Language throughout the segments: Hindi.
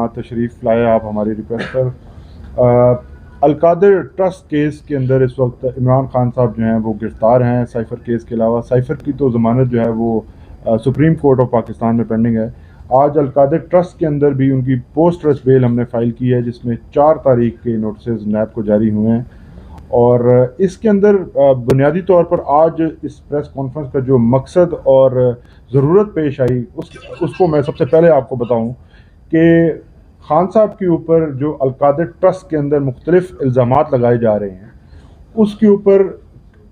यहाँ तशरीफ़ लाए आप हमारी रिक्वेस्ट पर। अलकादिर ट्रस्ट केस के अंदर इस वक्त इमरान खान साहब जो हैं वो गिरफ़्तार हैं। साइफ़र केस के अलावा साइफ़र की तो ज़मानत जो है वो सुप्रीम कोर्ट ऑफ पाकिस्तान में पेंडिंग है। आज अलकादिर ट्रस्ट के अंदर भी उनकी पोस्ट रश बेल हमने फ़ाइल की है, जिसमें 4 तारीख के नोटिस नैब को जारी हुए हैं। और इसके अंदर बुनियादी तौर पर आज इस प्रेस कॉन्फ्रेंस का जो मकसद और ज़रूरत पेश आई उसको मैं सबसे पहले आपको बताऊं कि खान साहब के ऊपर जो अलकादिर ट्रस्ट के अंदर मुख्तलिफ इल्ज़ामात लगाए जा रहे हैं, उसके ऊपर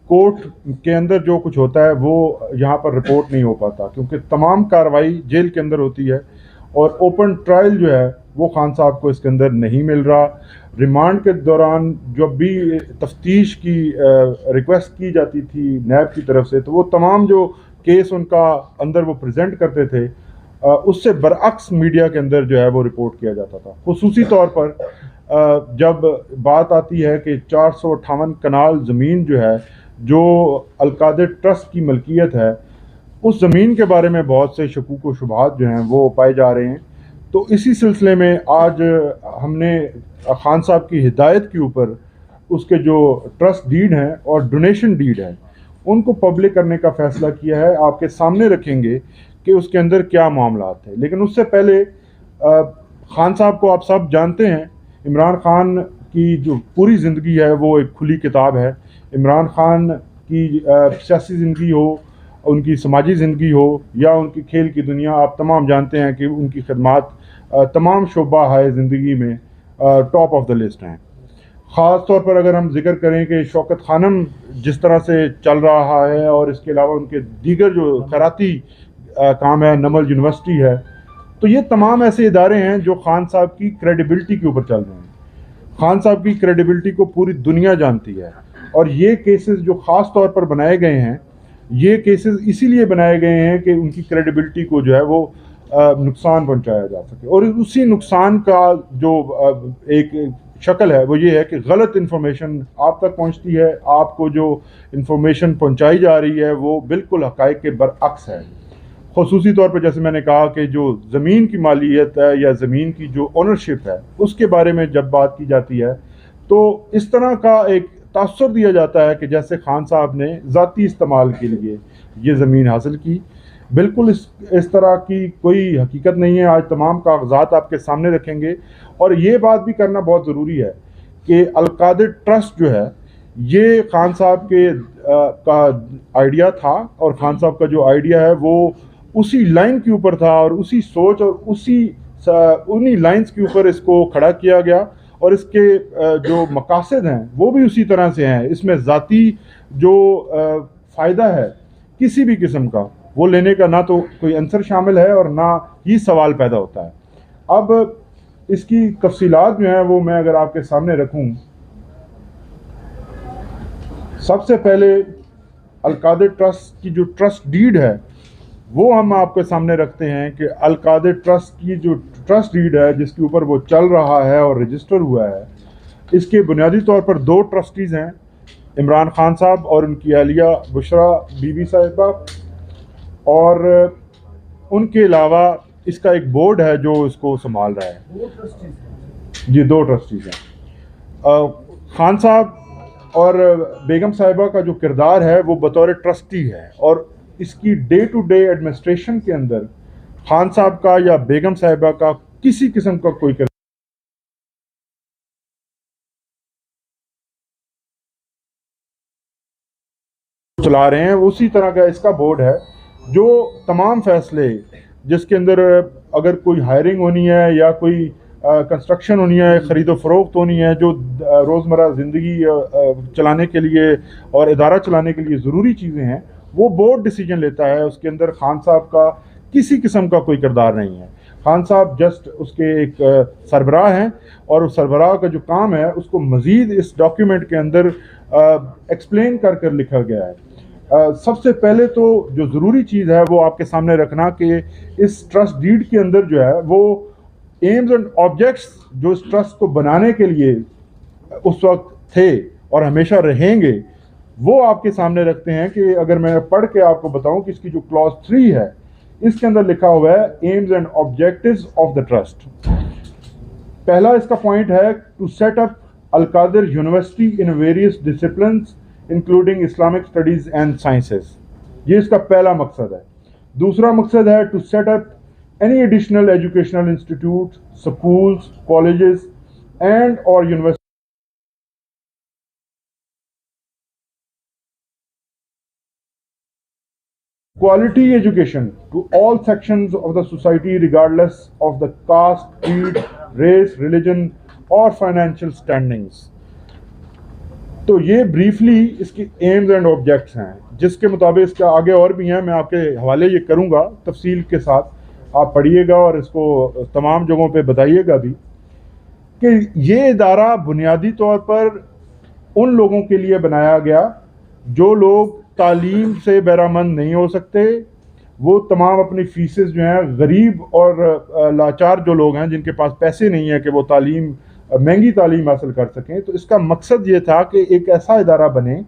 कोर्ट के अंदर जो कुछ होता है वो यहाँ पर रिपोर्ट नहीं हो पाता, क्योंकि तमाम कार्रवाई जेल के अंदर होती है और ओपन ट्रायल जो है वो खान साहब को इसके अंदर नहीं मिल रहा। रिमांड के दौरान जब भी तफ्तीश की रिक्वेस्ट की जाती थी नैब की तरफ से, तो वो तमाम जो केस उनका अंदर वो प्रेजेंट करते थे उससे बरअक्स मीडिया के अंदर जो है वो रिपोर्ट किया जाता था। खुसूसी तौर पर जब बात आती है कि 458 कनाल ज़मीन जो है जो अलकादिर ट्रस्ट की मलकियत है, उस ज़मीन के बारे में बहुत से शकूक व शुबहात जो हैं वो पाए जा रहे हैं। तो इसी सिलसिले में आज हमने खान साहब की हिदायत के ऊपर उसके जो ट्रस्ट डीड हैं और डोनेशन डीड है उनको पब्लिक करने का फ़ैसला किया है। आपके सामने रखेंगे कि उसके अंदर क्या मामला थे। लेकिन उससे पहले खान साहब को आप सब जानते हैं, इमरान खान की जो पूरी ज़िंदगी है वो एक खुली किताब है। इमरान खान की सियासी ज़िंदगी हो, उनकी समाजी ज़िंदगी हो या उनकी खेल की दुनिया, आप तमाम जानते हैं कि उनकी खदमात तमाम शोबा है ज़िंदगी में टॉप ऑफ द लिस्ट हैं। ख़ास तौर पर अगर हम जिक्र करें कि शौकत खानम जिस तरह से चल रहा है और इसके अलावा उनके दीगर जो खैराती काम है, नमल यूनिवर्सिटी है, तो ये तमाम ऐसे इदारे हैं जो खान साहब की क्रेडिबिलिटी के ऊपर चल रहे हैं। खान साहब की क्रेडिबिलिटी को पूरी दुनिया जानती है और ये केसेस जो ख़ास तौर पर बनाए गए हैं, ये केसेस इसीलिए बनाए गए हैं कि उनकी क्रेडिबिलिटी को जो है वो नुकसान पहुंचाया जा सके। और उसी नुकसान का जो एक शक्ल है वो ये है कि गलत इन्फॉर्मेशन आप तक पहुंचती है। आपको जो इन्फॉर्मेशन पहुंचाई जा रही है वो बिल्कुल हक़ाइक़ के बरअक्स है। ख़ुसूसी तौर पर जैसे मैंने कहा कि जो ज़मीन की मालियत है या ज़मीन की जो ओनरशिप है उसके बारे में जब बात की जाती है तो इस तरह का एक तासुर दिया जाता है कि जैसे खान साहब ने ज़ाती इस्तेमाल के लिए ये ज़मीन हासिल की। बिल्कुल इस तरह की कोई हकीकत नहीं है। आज तमाम कागजात आपके सामने रखेंगे और ये बात भी करना बहुत ज़रूरी है कि अलकादिर ट्रस्ट जो है ये खान साहब के का आइडिया था और खान साहब का जो आइडिया है वो उसी लाइन के ऊपर था और उसी सोच और उन्हीं लाइंस के ऊपर इसको खड़ा किया गया और इसके जो मकासद हैं वो भी उसी तरह से हैं। इसमें ज़ाती जो फ़ायदा है किसी भी किस्म का वो लेने का ना तो कोई आंसर शामिल है और ना ही सवाल पैदा होता है। अब इसकी तफसीलात जो हैं वो मैं अगर आपके सामने रखूं, सबसे पहले अलकादिर ट्रस्ट की जो ट्रस्ट डीड है वो हम आपके सामने रखते हैं कि अलकादिर ट्रस्ट की जो ट्रस्ट डीड है जिसके ऊपर वो चल रहा है और रजिस्टर हुआ है, इसके बुनियादी तौर पर 2 ट्रस्टीज़ हैं, इमरान खान साहब और उनकी अहलिया बुशरा बीबी साहिबा, और उनके अलावा इसका एक बोर्ड है जो इसको संभाल रहा है। जी 2 ट्रस्टीज़ हैं। खान साहब और बेगम साहिबा का जो किरदार है वो बतौर ट्रस्टी है और इसकी डे टू डे एडमिनिस्ट्रेशन के अंदर खान साहब का या बेगम साहिबा का किसी किस्म का कोई चला रहे हैं। उसी तरह का इसका बोर्ड है जो तमाम फैसले जिसके अंदर अगर कोई हायरिंग होनी है या कोई कंस्ट्रक्शन होनी है, ख़रीदो फ़रोख्त होनी है, जो रोज़मर्रा ज़िंदगी चलाने के लिए और इदारा चलाने के लिए ज़रूरी चीज़ें हैं, वो बोर्ड डिसीजन लेता है। उसके अंदर खान साहब का किसी किस्म का कोई किरदार नहीं है। खान साहब जस्ट उसके एक सरबराह हैं और उस सरबराह का जो काम है उसको मज़ीद इस डॉक्यूमेंट के अंदर एक्सप्लेन कर कर लिखा गया है। सबसे पहले तो जो ज़रूरी चीज़ है वो आपके सामने रखना कि इस ट्रस्ट डीड के अंदर जो है वो एम्स एंड ऑब्जेक्ट्स जो इस ट्रस्ट को बनाने के लिए उस वक्त थे और हमेशा रहेंगे वो आपके सामने रखते हैं। कि अगर मैं पढ़ के आपको बताऊं कि इसकी जो क्लॉज 3 है इसके अंदर लिखा हुआ है aims and objectives of the trust. पहला इसका पॉइंट है to set up Al Qadir university in various disciplines including Islamic studies and sciences. ये इसका पहला मकसद है। दूसरा मकसद है to set up any additional educational institute, schools, colleges and और university quality education to all sections of the society regardless of the caste, creed, race, religion or financial standings। तो ये ब्रीफली इसकी एम्स एंड ऑब्जेक्ट्स हैं, जिसके मुताबिक इसके आगे और भी हैं, मैं आपके हवाले ये करूँगा तफसील के साथ, आप पढ़िएगा और इसको तमाम जगहों पे बताइएगा भी कि ये इदारा बुनियादी तौर पर उन लोगों के लिए बनाया गया जो लोग तालीम से बहरामंद नहीं हो सकते, वो तमाम अपनी फीसेस जो हैं, गरीब और लाचार जो लोग हैं जिनके पास पैसे नहीं है कि वो तालीम, महंगी तालीम हासिल कर सकें। तो इसका मकसद ये था कि एक ऐसा इदारा बने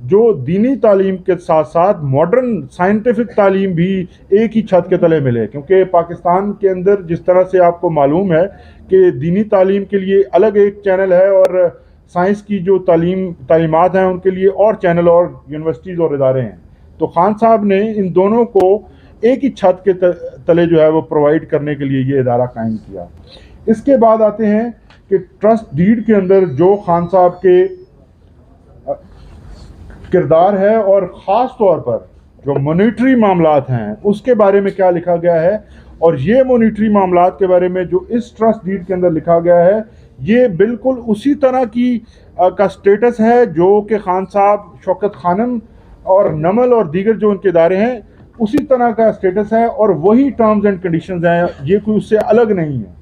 जो दीनी तालीम के साथ साथ मॉडर्न साइंटिफिक तालीम भी एक ही छत के तले मिले, क्योंकि पाकिस्तान के अंदर जिस तरह से आपको मालूम है कि दीनी तालीम के लिए अलग एक चैनल है और साइंस की जो तालीमात हैं उनके लिए और चैनल और यूनिवर्सिटीज़ और इदारे हैं। तो खान साहब ने इन दोनों को एक ही छत के तले जो है वो प्रोवाइड करने के लिए ये इदारा कायम किया। इसके बाद आते हैं कि ट्रस्ट डीड के अंदर जो खान साहब के किरदार है और ख़ास तौर पर जो मॉनिटरी मामलात हैं उसके बारे में क्या लिखा गया है, और ये मॉनिटरी मामलात के बारे में जो इस ट्रस्ट डीड के अंदर लिखा गया है ये बिल्कुल उसी तरह की का स्टेटस है जो कि खान साहब, शौकत खानम और नमल और दीगर जो उनके इदारे हैं उसी तरह का स्टेटस है और वही टर्म्स एंड कंडीशंस हैं, ये कोई उससे अलग नहीं है।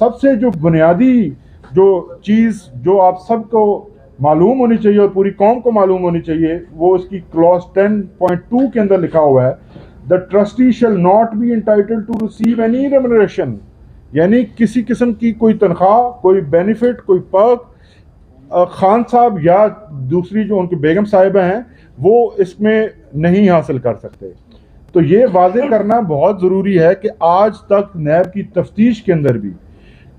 सबसे जो बुनियादी जो चीज़ जो आप सबको मालूम होनी चाहिए और पूरी कौम को मालूम होनी चाहिए वो इसकी क्लॉज 10.2 के अंदर लिखा हुआ है, the trustee shall not be entitled to receive any remuneration, यानी किसी किस्म की कोई तनख्वाह, कोई बेनिफिट, कोई पर्क खान साहब या दूसरी जो उनकी बेगम साहिबा हैं वो इसमें नहीं हासिल कर सकते। तो ये वाज़ेह करना बहुत ज़रूरी है कि आज तक नैब की तफ्तीश के अंदर भी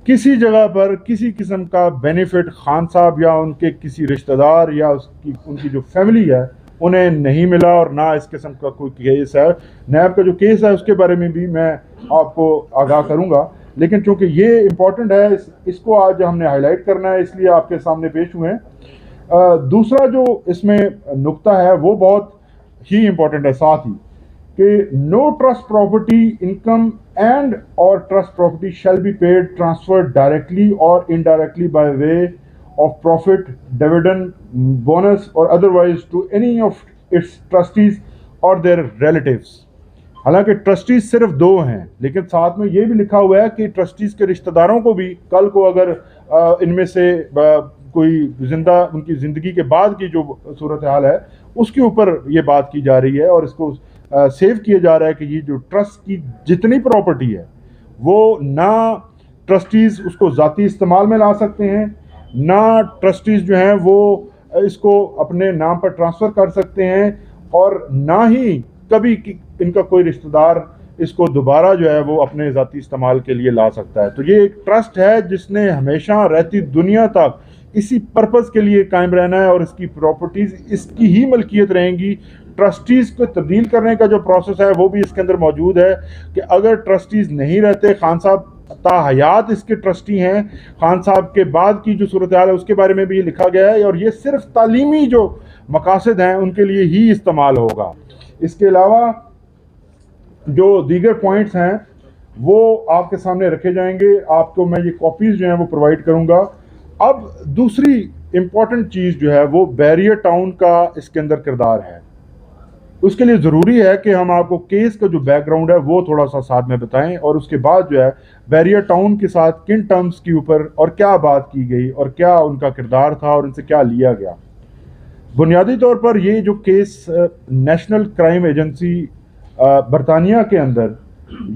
किसी जगह पर किसी किस्म का बेनिफिट खान साहब या उनके किसी रिश्तेदार या उनकी जो फैमिली है उन्हें नहीं मिला, और ना इस किस्म का कोई केस है। नैब का जो केस है उसके बारे में भी मैं आपको आगाह करूँगा, लेकिन चूँकि ये इम्पॉर्टेंट है इसको आज हमने हाईलाइट करना है इसलिए आपके सामने पेश हुए हैं। दूसरा जो इसमें नुक्ता है वो बहुत ही इम्पॉर्टेंट है साथ ही कि no trust property income and और trust property shall be paid transferred directly और indirectly by way of profit, dividend, bonus और otherwise to any of its trustees और देयर रिलेटिव्स। हालांकि ट्रस्टीज सिर्फ दो हैं, लेकिन साथ में ये भी लिखा हुआ है कि ट्रस्टीज के रिश्तेदारों को भी कल को अगर इनमें से कोई उनकी ज़िंदगी के बाद की जो सूरत हाल है उसके ऊपर ये बात की जा रही है और इसको सेव किया जा रहा है कि ये जो ट्रस्ट की जितनी प्रॉपर्टी है वो ना ट्रस्टीज़ उसको ज़ाती इस्तेमाल में ला सकते हैं, ना ट्रस्टीज़ जो हैं वो इसको अपने नाम पर ट्रांसफ़र कर सकते हैं, और ना ही कभी इनका कोई रिश्तेदार इसको दोबारा जो है वो अपने ज़ाती इस्तेमाल के लिए ला सकता है। तो ये एक ट्रस्ट है जिसने हमेशा रहती दुनिया तक इसी पर्पज़ के लिए कायम रहना है और इसकी प्रॉपर्टीज़ इसकी ही मलकियत रहेंगी। ट्रस्टीज़ को तब्दील करने का जो प्रोसेस है वो भी इसके अंदर मौजूद है कि अगर ट्रस्टीज़ नहीं रहते, खान साहब ताहयात इसके ट्रस्टी हैं, खान साहब के बाद की जो सूरत हाल है उसके बारे में भी ये लिखा गया है, और ये सिर्फ तालीमी जो मकासद हैं उनके लिए ही इस्तेमाल होगा। इसके अलावा जो दीगर पॉइंट्स हैं वो आपके सामने रखे जाएंगे, आपको मैं ये कॉपीज़ जो हैं वो प्रोवाइड करूँगा। अब दूसरी इम्पॉर्टेंट चीज़ जो है वो बैरियर टाउन का इसके अंदर किरदार है। उसके लिए ज़रूरी है कि हम आपको केस का जो बैकग्राउंड है वो थोड़ा सा साथ में बताएं, और उसके बाद जो है बैरियर टाउन के साथ किन टर्म्स के ऊपर और क्या बात की गई और क्या उनका किरदार था और उनसे क्या लिया गया। बुनियादी तौर पर ये जो केस नेशनल क्राइम एजेंसी बरतानिया के अंदर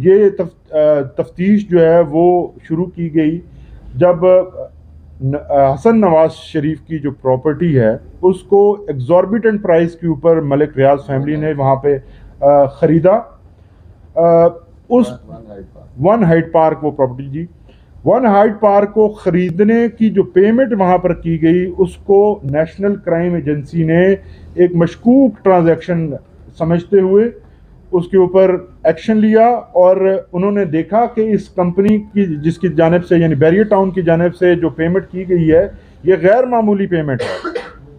ये तफ्तीश जो है वो शुरू की गई जब हसन नवाज शरीफ की जो प्रॉपर्टी है उसको एग्जॉर्बिटेंट प्राइस के ऊपर मलिक रियाज फैमिली ने वहाँ पे ख़रीदा। उस वन हाइट पार्क वो प्रॉपर्टी जी, वन हाइड पार्क को ख़रीदने की जो पेमेंट वहाँ पर की गई उसको नेशनल क्राइम एजेंसी ने एक मशकूक ट्रांजैक्शन समझते हुए उसके ऊपर एक्शन लिया और उन्होंने देखा कि इस कंपनी की जिसकी जानिब से यानी बैरियर टाउन की जानिब से जो पेमेंट की गई है ये गैर मामूली पेमेंट है।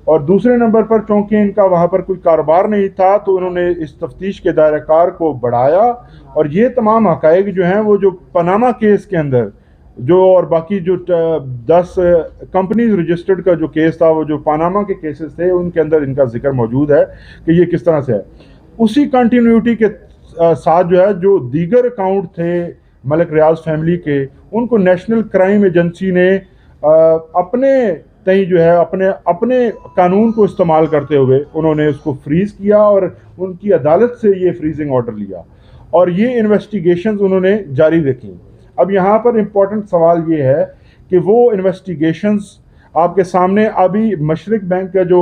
और दूसरे नंबर पर चूँकि इनका वहाँ पर कोई कारोबार नहीं था तो उन्होंने इस तफ्तीश के दायरा कार को बढ़ाया और ये तमाम हक़ाइक़ जो हैं वो जो पनामा केस के अंदर जो और बाकी जो 10 कंपनीज रजिस्टर्ड का जो केस था वो जो पनामा के केसेस थे उनके अंदर इनका जिक्र मौजूद है कि ये किस तरह से है। उसी कंटिन्यूटी के साथ जो है जो दीगर अकाउंट थे मलिक रियाज फैमिली के उनको नेशनल क्राइम एजेंसी ने अपने तई जो है अपने कानून को इस्तेमाल करते हुए उन्होंने उसको फ्रीज़ किया और उनकी अदालत से ये फ्रीजिंग ऑर्डर लिया और ये इन्वेस्टिगेशंस उन्होंने जारी रखी। अब यहाँ पर इम्पोर्टेंट सवाल ये है कि वो इन्वेस्टिगेशंस आपके सामने अभी मशरिक बैंक का जो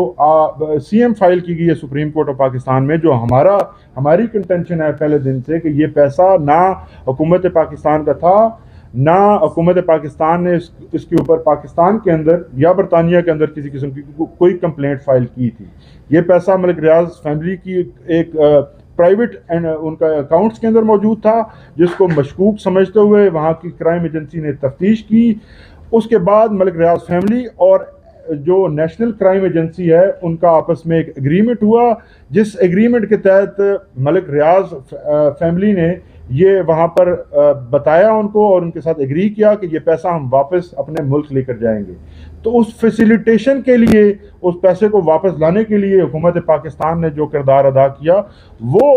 सीएम फाइल की गई है सुप्रीम कोर्ट ऑफ पाकिस्तान में, जो हमारी कंटेंशन है पहले दिन से कि ये पैसा ना हुकूमत पाकिस्तान का था, ना हुकूमत पाकिस्तान ने इसके ऊपर पाकिस्तान के अंदर या बरतानिया के अंदर किसी किस्म की कोई कंप्लेंट फाइल की थी। ये पैसा मलिक रियाज फैमिली की एक प्राइवेट एंड उनका अकाउंट्स के अंदर मौजूद था जिसको मशकूक समझते हुए वहाँ की क्राइम एजेंसी ने तफ्तीश की। उसके बाद मलिक रियाज फैमिली और जो नेशनल क्राइम एजेंसी है उनका आपस में एक एग्रीमेंट हुआ, जिस एग्रीमेंट के तहत मलिक रियाज फैमिली ने ये वहाँ पर बताया उनको और उनके साथ एग्री किया कि ये पैसा हम वापस अपने मुल्क लेकर जाएंगे। तो उस फैसिलिटेशन के लिए, उस पैसे को वापस लाने के लिए हुकूमत पाकिस्तान ने जो किरदार अदा किया वो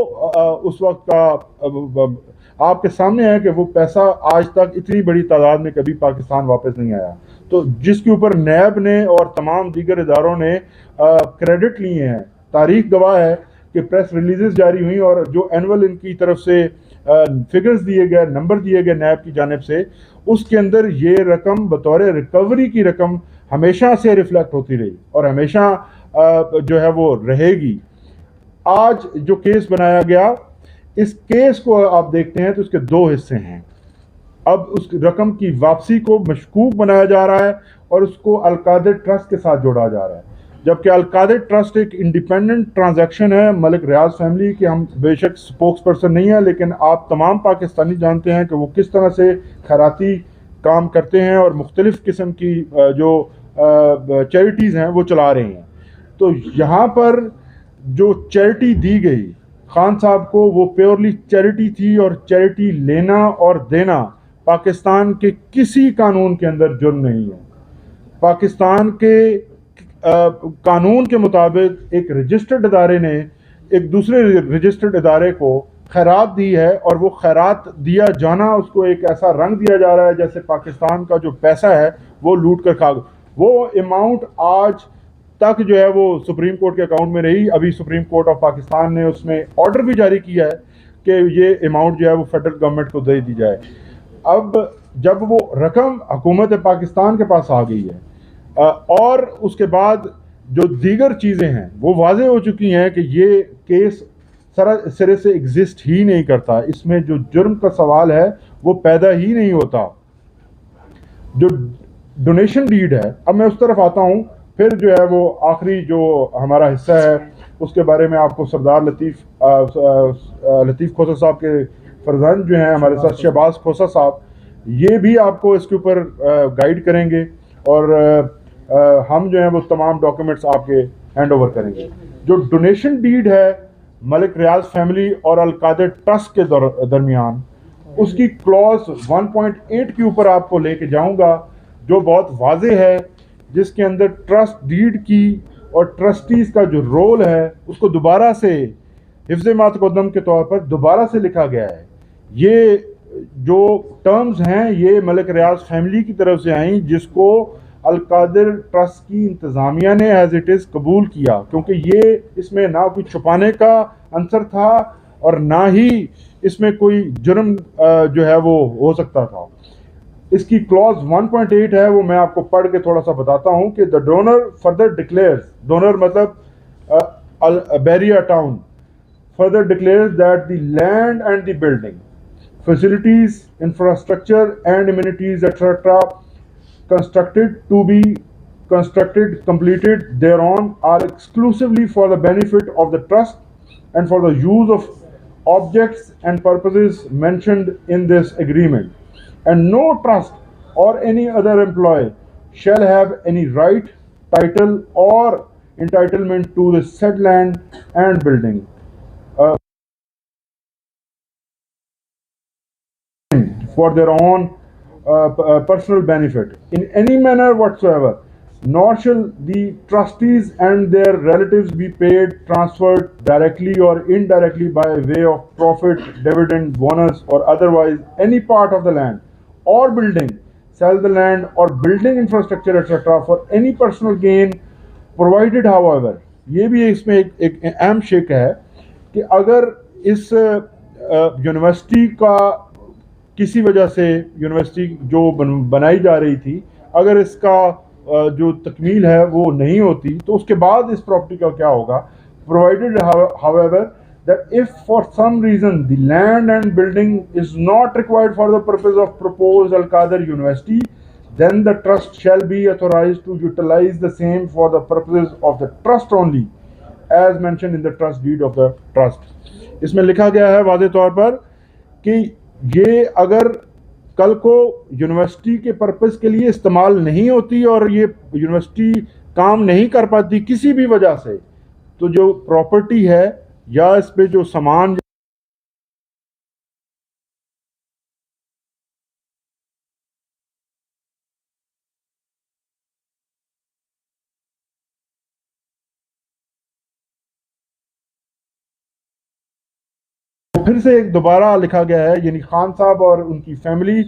उस वक्त का आपके सामने है कि वो पैसा आज तक इतनी बड़ी तादाद में कभी पाकिस्तान वापस नहीं आया। तो जिसके ऊपर नैब ने और तमाम दीगर इदारों ने क्रेडिट लिए हैं, तारीख गवाह है कि प्रेस रिलीजेस जारी हुई और जो एनुअल इनकी तरफ से फिगर्स दिए गए, नंबर दिए गए नैब की जानिब से, उसके अंदर ये रकम बतौर रिकवरी की रकम हमेशा से रिफ्लेक्ट होती रही और हमेशा जो है वो रहेगी। आज जो केस बनाया गया, इस केस को आप देखते हैं तो उसके दो हिस्से हैं। अब उस रकम की वापसी को मशकूक बनाया जा रहा है और उसको अलकादिर ट्रस्ट के साथ जोड़ा जा रहा है, जबकि अलकादिर ट्रस्ट एक इंडिपेंडेंट ट्रांजैक्शन है मलिक रियाज फैमिली की। हम बेशक स्पोक्स पर्सन नहीं है, लेकिन आप तमाम पाकिस्तानी जानते हैं कि वो किस तरह से खैराती काम करते हैं और मुख्तलिफ़ किस्म की जो चैरिटीज़ हैं वो चला रहे हैं। तो यहाँ पर जो चैरिटी दी गई खान साहब को वो प्योरली चैरिटी थी और चैरिटी लेना और देना पाकिस्तान के किसी कानून के अंदर जुर्म नहीं है। पाकिस्तान के कानून के मुताबिक एक रजिस्टर्ड इदारे ने एक दूसरे रजिस्टर्ड इदारे को खैरात दी है और वो खैरात दिया जाना उसको एक ऐसा रंग दिया जा रहा है जैसे पाकिस्तान का जो पैसा है वो लूट कर खा। वो अमाउंट आज तक जो है वो सुप्रीम कोर्ट के अकाउंट में रही। अभी सुप्रीम कोर्ट ऑफ पाकिस्तान ने उसमें ऑर्डर भी जारी किया है कि ये अमाउंट जो है वो फेडरल गवर्नमेंट को दे दी जाए। अब जब वो रकम हुकूमत पाकिस्तान के पास आ गई है और उसके बाद जो दीगर चीज़ें हैं वो वाज़ेह हो चुकी हैं कि ये केस सिरे से एग्जिस्ट ही नहीं करता, इसमें जो जुर्म का सवाल है वो पैदा ही नहीं होता। जो डोनेशन डीड है, अब मैं उस तरफ आता हूँ, फिर जो है वो आखिरी जो हमारा हिस्सा है उसके बारे में आपको सरदार लतीफ़ खोसा साहब के फरजंद जो हैं हमारे साथ शहबाज खोसा साहब, ये भी आपको इसके ऊपर गाइड करेंगे और हम जो है वो तमाम डॉक्यूमेंट्स आपके हैंड ओवर करेंगे। जो डोनेशन डीड है मलिक रियाज फैमिली और अलकादिर ट्रस्ट के दरमियान, उसकी क्लॉज 1.8 के ऊपर आपको लेके जाऊंगा जो बहुत वाज़ेह है, जिसके अंदर ट्रस्ट डीड की और ट्रस्टीज़ का जो रोल है उसको दोबारा से हिफ्ज़ मा तक़द्दम के तौर पर दोबारा से लिखा गया है। ये जो टर्म्स हैं ये मलिक रियाज फैमिली की तरफ से आई, जिसको अलकादिर ट्रस्ट की इंतज़ामिया ने एज इट इज़ कबूल किया, क्योंकि ये इसमें ना कोई छुपाने का अंसर था और ना ही इसमें कोई जुर्म जो है वो हो सकता था। इसकी क्लॉज 1.8 है, वो मैं आपको पढ़ के थोड़ा सा बताता हूँ कि the donor further declares, donor मतलब barrier town, further declares that the land and the building facilities, infrastructure and amenities etc. completed thereon are exclusively for the benefit of the trust and for the use of objects and purposes mentioned in this agreement, and no trust or any other employee shall have any right, title or entitlement to the said land and building for their own personal benefit in any manner whatsoever, nor shall the trustees and their relatives be paid, transferred directly or indirectly by way of profit, dividend, bonus, or otherwise any part of the land or building, sell the land or building infrastructure etc. for any personal gain, provided however, ये भी इसमें एक अहम शेक है कि अगर इस यूनिवर्सिटी का किसी वजह से यूनिवर्सिटी जो बनाई जा रही थी, अगर इसका जो तकमील है वो नहीं होती तो उसके बाद इस प्रॉपर्टी का क्या होगा, provided however that if for some reason the land and building is not required for the purpose of proposed Al-Qadir University, then the trust shall be authorized to utilize the same for the purposes of the trust only as mentioned in the trust deed of the trust. इसमें लिखा गया है वाज़े तौर पर कि ये अगर कल को यूनिवर्सिटी के पर्पस के लिए इस्तेमाल नहीं होती और ये यूनिवर्सिटी काम नहीं कर पाती किसी भी वजह से, तो जो प्रॉपर्टी है या इस पे जो सामान फिर से एक दोबारा लिखा गया है, यानी खान साहब और उनकी फैमिली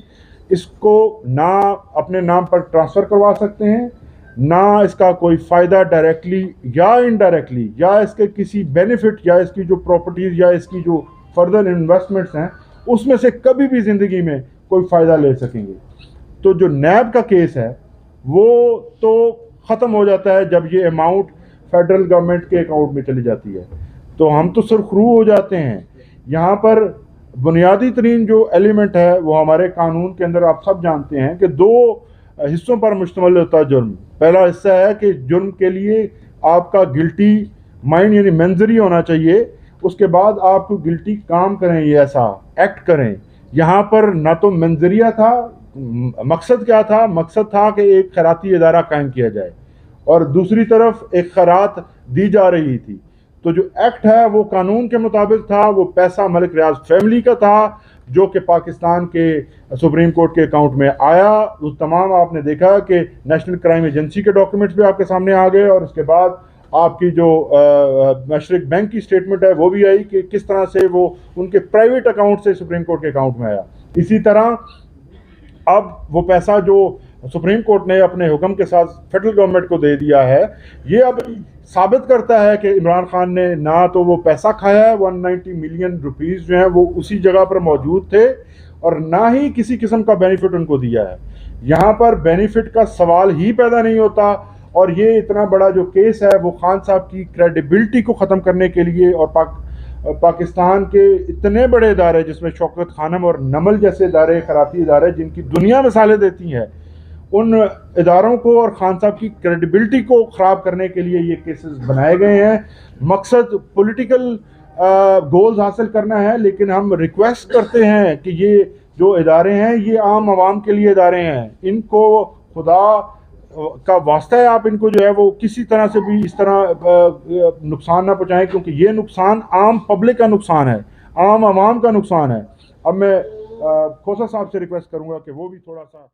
इसको ना अपने नाम पर ट्रांसफ़र करवा सकते हैं, ना इसका कोई फ़ायदा डायरेक्टली या इनडायरेक्टली या इसके किसी बेनिफिट या इसकी जो प्रॉपर्टीज़ या इसकी जो फर्दर इन्वेस्टमेंट्स हैं उसमें से कभी भी ज़िंदगी में कोई फ़ायदा ले सकेंगे। तो जो नैब का केस है वो तो ख़त्म हो जाता है जब ये अमाउंट फेडरल गवर्नमेंट के अकाउंट में चली जाती है, तो हम तो सुरखरू हो जाते हैं। यहाँ पर बुनियादी तरीन जो एलिमेंट है वो हमारे कानून के अंदर आप सब जानते हैं कि दो हिस्सों पर मुश्तमिल होता है जुर्म। पहला हिस्सा है कि जुर्म के लिए आपका गिल्टी माइंड यानी मंजरी होना चाहिए, उसके बाद आप कोई गिल्टी काम करें, ये ऐसा एक्ट करें। यहाँ पर ना तो मंजरिया था, मकसद क्या था, मकसद था कि एक खैराती इदारा कायम किया जाए और दूसरी तरफ एक खैरात दी जा रही थी। तो जो एक्ट है वो कानून के मुताबिक था, वो पैसा मलिक रियाज फैमिली का था जो कि पाकिस्तान के सुप्रीम कोर्ट के अकाउंट में आया। उस तमाम आपने देखा कि नेशनल क्राइम एजेंसी के डॉक्यूमेंट्स भी आपके सामने आ गए और उसके बाद आपकी जो मशरिक बैंक की स्टेटमेंट है वो भी आई कि किस तरह से वो उनके प्राइवेट अकाउंट से सुप्रीम कोर्ट के अकाउंट में आया। इसी तरह अब वो पैसा जो सुप्रीम कोर्ट ने अपने हुक्म के साथ फेडरल गवर्नमेंट को दे दिया है, ये अब साबित करता है कि इमरान खान ने ना तो वो पैसा खाया है, 190 मिलियन रुपीस जो हैं वो उसी जगह पर मौजूद थे, और ना ही किसी किस्म का बेनिफिट उनको दिया है। यहाँ पर बेनिफिट का सवाल ही पैदा नहीं होता। और ये इतना बड़ा जो केस है वो खान साहब की क्रेडिबिलिटी को ख़त्म करने के लिए और पाकिस्तान के इतने बड़े इदारे जिसमें शौकत खानम और नमल जैसे इदारे, खराती इदारे जिनकी दुनिया मिसालें देती हैं, उन इदारों को और खान साहब की क्रेडिबिलिटी को ख़राब करने के लिए ये केसेस बनाए गए हैं। मकसद पॉलिटिकल गोल्स हासिल करना है, लेकिन हम रिक्वेस्ट करते हैं कि ये जो इदारे हैं ये आम आवाम के लिए इदारे हैं, इनको खुदा का वास्ता है आप इनको जो है वो किसी तरह से भी इस तरह नुकसान ना पहुँचाएँ, क्योंकि ये नुकसान आम पब्लिक का नुकसान है, आम आवाम का नुकसान है। अब मैं खोसा साहब से रिक्वेस्ट करूँगा कि वो भी थोड़ा सा